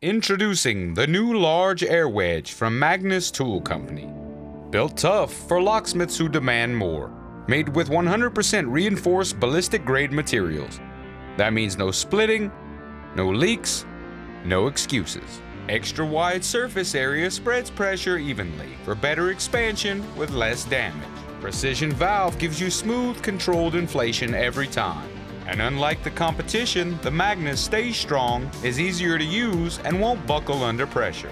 Introducing the new Large Air Wedge from Magnus Tool Company. Built tough for locksmiths who demand more. Made with 100% reinforced ballistic grade materials. That means no splitting, no leaks, no excuses. Extra wide surface area spreads pressure evenly for better expansion with less damage. Precision valve gives you smooth, controlled inflation every time. And unlike the competition, the Magnus stays strong, is easier to use, and won't buckle under pressure.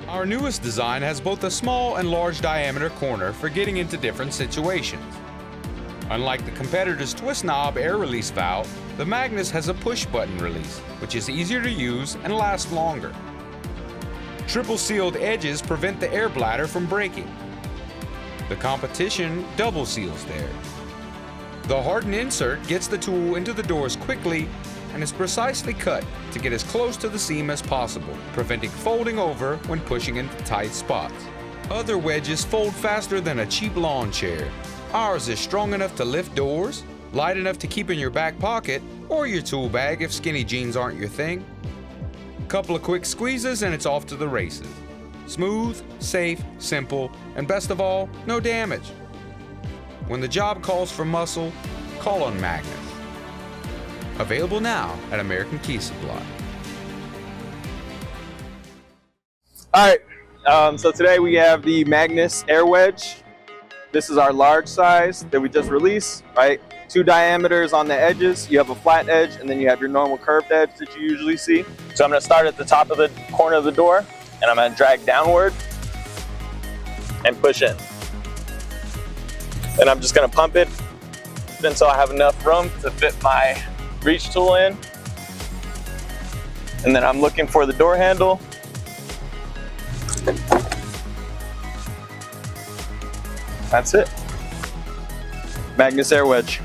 Our newest design has both a small and large diameter corner for getting into different situations. Unlike the competitor's twist knob air release valve, the Magnus has a push button release, which is easier to use and lasts longer. Triple sealed edges prevent the air bladder from breaking. The competition double seals theirs. The hardened insert gets the tool into the doors quickly and is precisely cut to get as close to the seam as possible, preventing folding over when pushing into tight spots. Other wedges fold faster than a cheap lawn chair. Ours is strong enough to lift doors, light enough to keep in your back pocket or your tool bag if skinny jeans aren't your thing. Couple of quick squeezes and it's off to the races. Smooth, safe, simple, and best of all, no damage. When the job calls for muscle, call on Magnus. Available now at American Key Supply. All right, so today we have the Magnus Air Wedge. This is our large size that we just released, right? 2 diameters on the edges. You have a flat edge, and then you have your normal curved edge that you usually see. So I'm gonna start at the top of the corner of the door, and I'm gonna drag downward and push in. And I'm just gonna pump it until I have enough room to fit my reach tool in. And then I'm looking for the door handle. That's it. Magnus Air Wedge.